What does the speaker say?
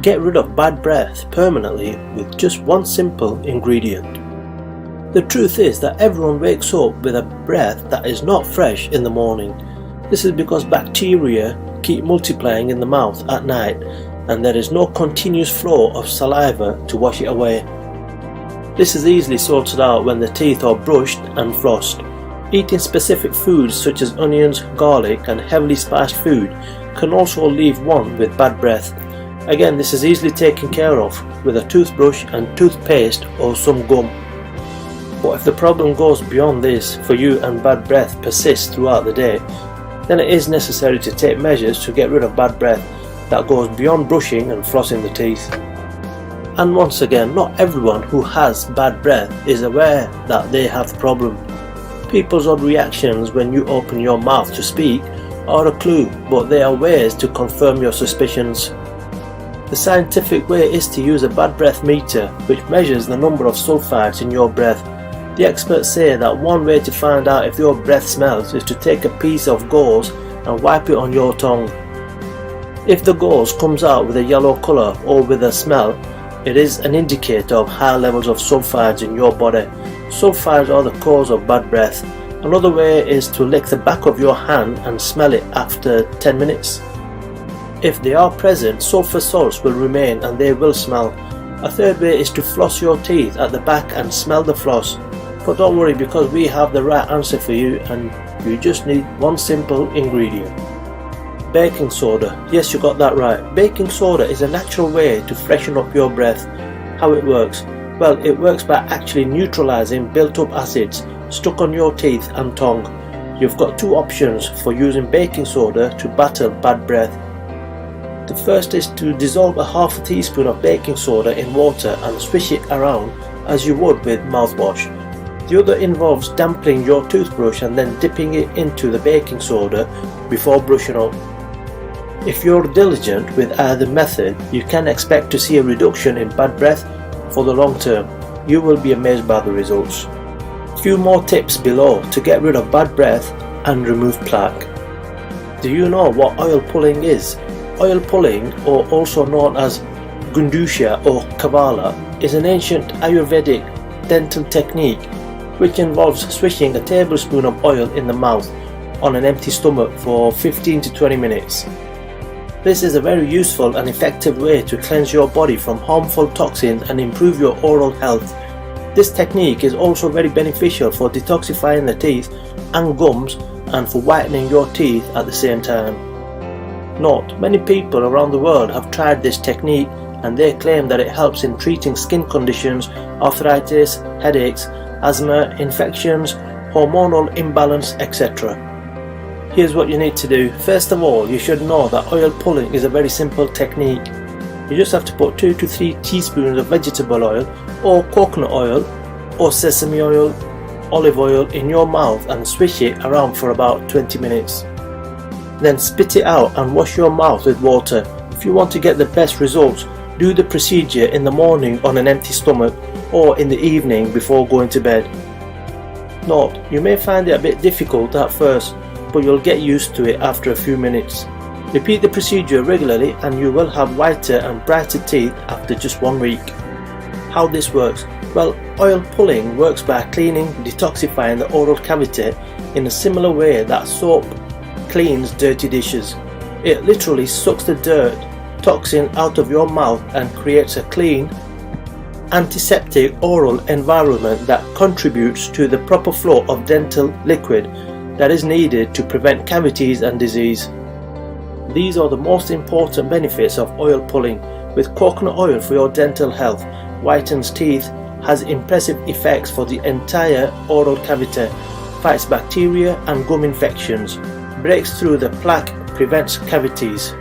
Get rid of bad breath permanently with just one simple ingredient. The truth is that everyone wakes up with a breath that is not fresh in the morning. This is because bacteria keep multiplying in the mouth at night and there is no continuous flow of saliva to wash it away. This is easily sorted out when the teeth are brushed and flossed. Eating specific foods such as onions, garlic and heavily spiced food can also leave one with bad breath. Again, this is easily taken care of with a toothbrush and toothpaste or some gum. But if the problem goes beyond this for you and bad breath persists throughout the day, then it is necessary to take measures to get rid of bad breath that goes beyond brushing and flossing the teeth. And once again, not everyone who has bad breath is aware that they have the problem. People's odd reactions when you open your mouth to speak are a clue, but they are ways to confirm your suspicions. The scientific way is to use a bad breath meter, which measures the number of sulfides in your breath. The experts say that one way to find out if your breath smells is to take a piece of gauze and wipe it on your tongue. If the gauze comes out with a yellow colour or with a smell, it is an indicator of high levels of sulfides in your body. Sulfides are the cause of bad breath. Another way is to lick the back of your hand and smell it after 10 minutes. If they are present, sulfur salts will remain and they will smell. A third way is to floss your teeth at the back and smell the floss. But don't worry, because we have the right answer for you and you just need one simple ingredient. Baking soda. Yes, you got that right. Baking soda is a natural way to freshen up your breath. How it works? Well, it works by actually neutralizing built up acids stuck on your teeth and tongue. You've got two options for using baking soda to battle bad breath. The first is to dissolve a half a teaspoon of baking soda in water and swish it around as you would with mouthwash. The other involves damping your toothbrush and then dipping it into the baking soda before brushing up. If you're diligent with either method, you can expect to see a reduction in bad breath for the long term. You will be amazed by the results. Few more tips below to get rid of bad breath and remove plaque. Do you know what oil pulling is? Oil pulling, or also known as Gundusha or Kavala, is an ancient Ayurvedic dental technique which involves swishing a tablespoon of oil in the mouth on an empty stomach for 15 to 20 minutes. This is a very useful and effective way to cleanse your body from harmful toxins and improve your oral health. This technique is also very beneficial for detoxifying the teeth and gums and for whitening your teeth at the same time. Note, many people around the world have tried this technique and they claim that it helps in treating skin conditions, arthritis, headaches, asthma, infections, hormonal imbalance, etc. Here's what you need to do. First of all, you should know that oil pulling is a very simple technique. You just have to put 2 to 3 teaspoons of vegetable oil or coconut oil or sesame oil, olive oil in your mouth and swish it around for about 20 minutes. Then spit it out and wash your mouth with water. If you want to get the best results, do the procedure in the morning on an empty stomach or in the evening before going to bed. Note, you may find it a bit difficult at first, but you'll get used to it after a few minutes. Repeat the procedure regularly and you will have whiter and brighter teeth after just 1 week. How this works? Well, oil pulling works by cleaning, detoxifying the oral cavity in a similar way that soap cleans dirty dishes. It literally sucks the dirt, toxin out of your mouth and creates a clean, antiseptic oral environment that contributes to the proper flow of dental liquid that is needed to prevent cavities and disease. These are the most important benefits of oil pulling. With coconut oil for your dental health, whitens teeth, has impressive effects for the entire oral cavity, fights bacteria and gum infections, breaks through the plaque, prevents cavities.